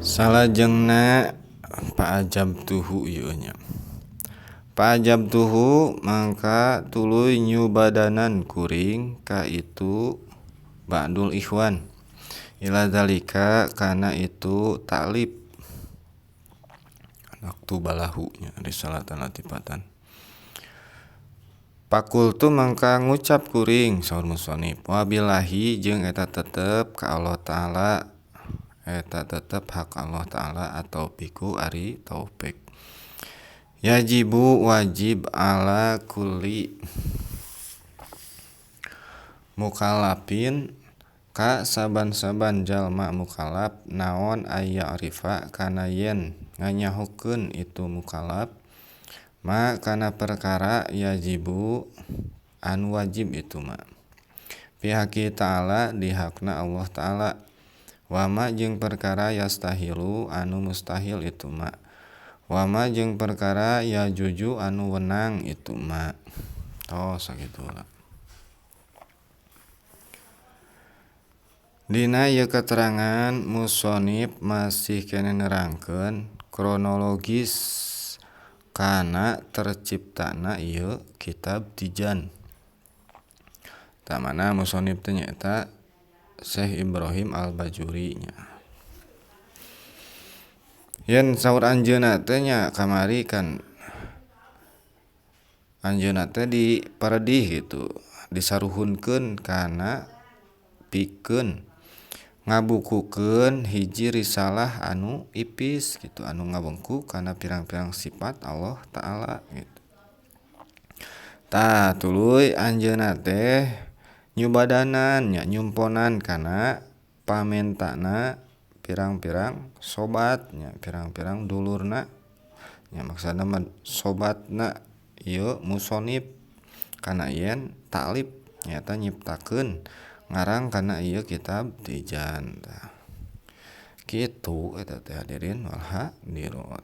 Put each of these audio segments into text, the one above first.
Salajengna Fa'ajabtuhu ieu nya. Fa'ajabtuhu mangka tuluy nyubadanan kuring ka itu ba'dul ikhwan ila zalika kana itu ta'lib waktu balahu nya risalatan latipatan. Pakultu mangka ngucap kuring saur musannif wabillahi jeung eta tetep ka Allah Ta'ala eta tetep hak Allah Ta'ala atau piku ari taufik. Yajibu wajib ala kulli mukallafin ka saban-saban jalma mukallaf naon aya arifa kana yen nganyahokeun itu mukallaf ma kana perkara yajibu anu wajib itu ma pihaki ta'ala di hakna Allah Ta'ala wama jeung perkara yastahilu anu mustahil itu ma wama jeung perkara yajuju anu wenang itu ma sakitu lah. Dina ieu keterangan musannif masih keneh nerangkeun kronologis kana terciptana ieu kitab Tijan. Tamana musannif teh nyaeta Syekh Ibrahim Al-Bajuri nya. Yen saur anjeunna teh nya kamari kan anjeunna teh diparedih gitu, disaruhunkeun kana pikeun ngabukukeun hiji risalah anu ipis gitu, anu ngabengku kana pirang-pirang sifat Allah Ta'ala gitu. Tah tuluy anjeunna teh nyubadanan nya nyumponan kana pamentana pirang-pirang sobat nya pirang-pirang dulurna nya maksudna mah sobatna ieu musannif kana yen ta'lib nyaeta nyiptakeun ngarang kana ieu kitab Tijan tah. Kitu eta teh hadirin wal hadirat.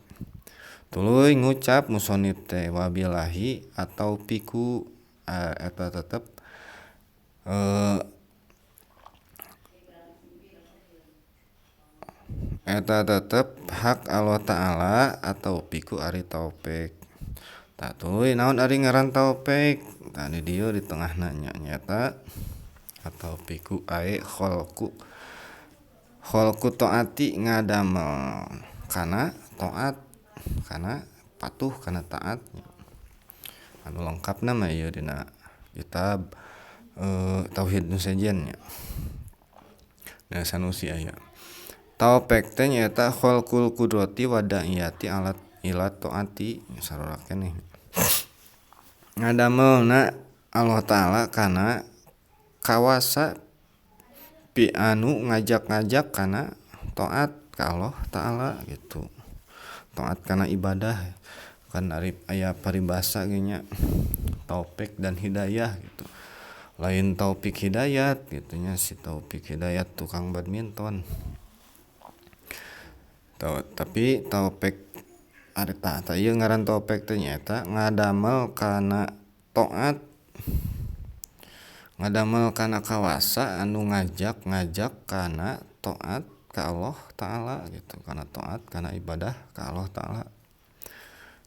Tuluy ngucap musannif teh wabillahi atau piku eta tetep eta tetep hak Allah Ta'ala atau piku ari taufik. Tah tuluy naon ari ngaran taufik? Tah di dieu di tengahna nya nyaeta atau piku ae kholqu taati ngadamel kana taat kana patuh kana taat. Anu lengkapna mah ieu dina kitab Tauhid Nusajen nya. Nah sanusi aya. Taufik teh nyaeta kholqul qudrati wa da'iyati alat ila taati sarua keneh. Ngadamelna Allah Ta'ala kana kawasa pi anu ngajak-ngajak kana taat ka Allah Ta'ala gitu. Taat kana ibadah kan ari aya paribasa ge nya taufik dan hidayah gitu. Lain taufik hidayat gitu nya si taufik hidayat tukang badminton. Tapi taufik ari tah ieu ngaran taufik teh nyaeta ngadamel kana taat ngadamel kana kawasa anu ngajak kana taat ka Allah Ta'ala gitu, kana taat kana ibadah ka Allah Ta'ala.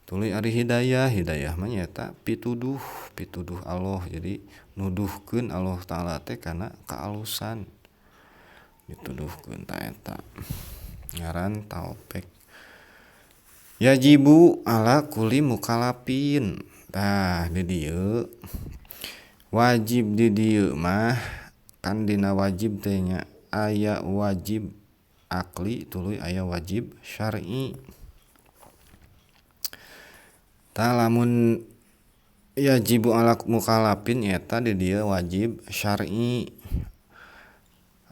Tuluy ari hidayah mah nyaeta pituduh Allah, jadi nuduhkeun Allah Ta'ala teh kana kaalusan dituduhkeun ta eta ngaran taufik. Yajibu ala kulli mukallafin. Tah di dieu wajib di dieu mah kan dina wajib teh nya aya wajib akli tuluy aya wajib syar'i. Tah lamun yajibu ala mukallafin eta di dieu wajib syar'i.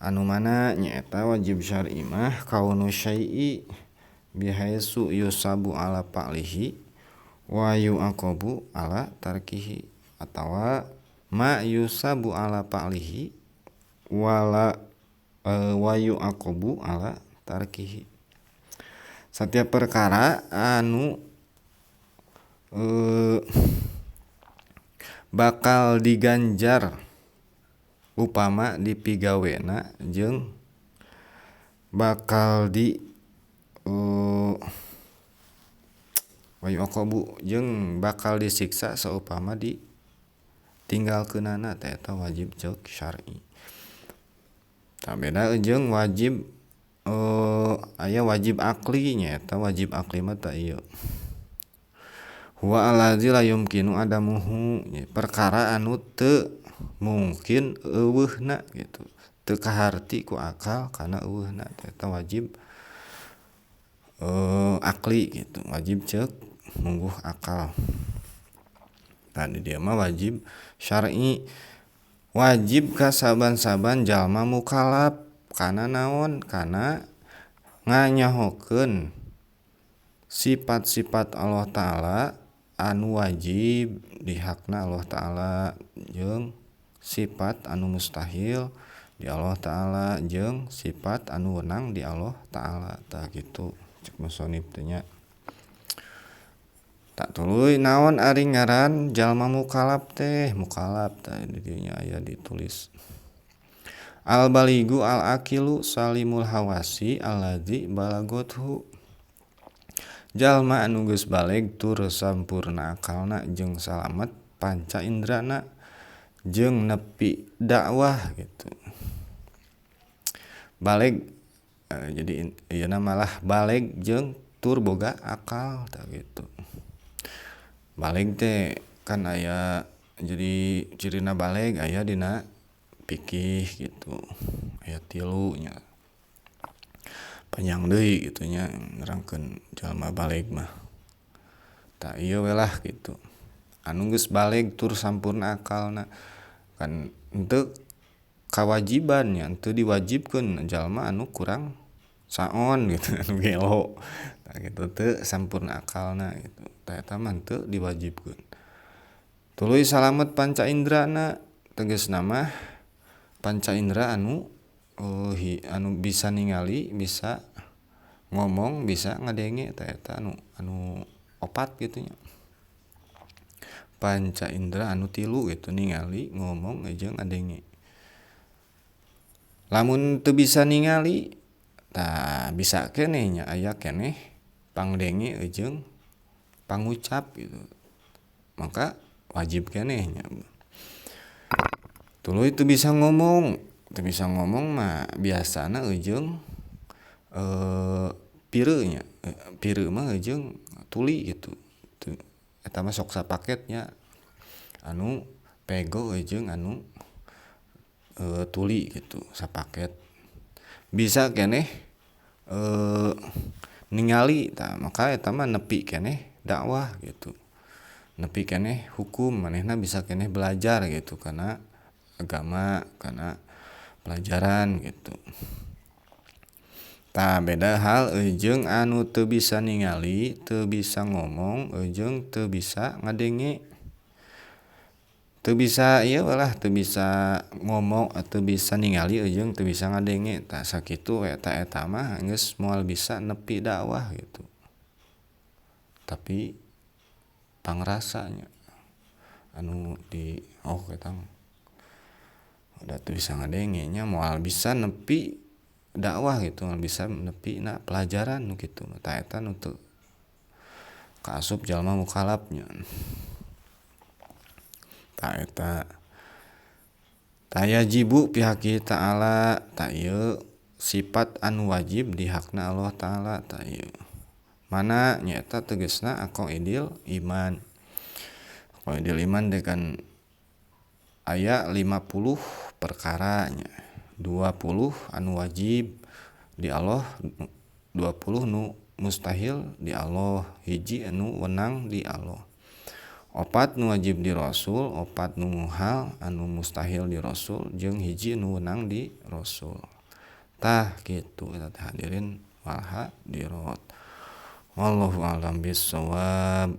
Anu mana nyaeta wajib syar'i mah kaunu syai'i bihaitsu yusabu ala fa'lihi wa yu'aqabu ala tarkihi atawa ma yusabu ala fa'lihi wala wa yu'aqabu ala tarkihi. Satiap perkara anu bakal diganjar upama dipigawena jeung bakal wa yuqabu jeung bakal disiksa saupama ditinggalkeunana teh eta wajib ceuk syar'i. Tah beda jeung wajib aya wajib aqli nya eta wajib aqli mah teh ieu. Huwa allazi la yumkinu adamuhu perkara anu teu mungkin eueuhna gitu. Teu kaharti ku akal kana eueuhna eta wajib akli gitu. Wajib ceuk mungguh akal. Tah di dieu mah wajib syar'i. Wajib ka saban-saban jalma mukallaf kana naon? Kana nganyahokeun sifat-sifat Allah Ta'ala anu wajib di hakna Allah Ta'ala jeung sifat anu mustahil di Allah Ta'ala jeung sifat anu weunang di Allah Ta'ala. Tah kitu cek musannif teh nya. Tak tuluy naon ari ngaran jalma mukallaf teh? Mukallaf tah di dieu nya aya ditulis. Al baligu al aqilu salimul hawasi alladzi balagothu. Jalma anu geus baleg tur sampurna akalna jeung salamet panca indrana jeung nepi dakwah gitu. Baleg jadi ieuna malah baleg jeung tur boga akal tah gitu. Baleg teh kan aya jadi cirina baleg aya dina fikih gitu. Aya 3 nya. Panjang deui kitu nya nerangkeun jalma baleg mah. Tah ieu we lah gitu. Anu geus baleg tur sampurna akalna kan henteu kawajiban nya henteu diwajibkeun jalma anu kurang saon gitu anu gelo. Tah kitu teu sampurna akalna gitu. Tah eta mah henteu diwajibkeun. Tuluy salamet panca indrana tegasna mah panca indra anu bisa ningali, bisa ngomong, bisa ngadenge tah eta anu 4 kitu nya. Panca indra anu 3 gitu ningali, ngomong jeung ngadenge. Lamun teu bisa ningali tah bisa keneh nya aya keneh pangdenge jeung pangucap gitu. Maka wajib keneh nya. Tuluy teu bisa ngomong mah biasana jeung pireu nya. Pireu mah jeung tuli gitu. Eta mah sok sapaket nya. Anu pego jeung anu tuli gitu sapaket. Bisa keneh ningali tah maka eta mah nepi keneh dakwah gitu. Nepi keneh hukum manehna bisa keneh belajar gitu kana agama, kana pelajaran gitu. Tah beda hal jeung anu teu bisa ningali, teu bisa ngomong jeung teu bisa ngadenge. Teu bisa ieu lah teu bisa ngomong atau bisa ningali jeung teu bisa ngadenge. Tah sakitu eta mah geus moal bisa nepi dakwah gitu. Tapi pangrasanya anu di eta mah udah teu bisa ngadenge nya moal bisa nepi dakwah gitu, moal bisa nepi na pelajaran nu kitu. Tah eta nu teu kaasup jalma mukallaf nya. Tah eta tah yajibu pihaki ta'ala tah ieu sifat anu wajib di hakna Allah Ta'ala tah ieu. Mana nya eta tegasna aqaidil iman. Aqaidil iman teh kan aya 50 perkara nya. 20 anu wajib di Allah, 20 nu mustahil di Allah, hiji anu wenang di Allah. 4 nu wajib di Rasul, 4 nu muhal anu mustahil di Rasul jeung hiji nu wenang di Rasul. Tah kitu eta teh hadirin wal hadirat. Wallahu a'lam bishawab.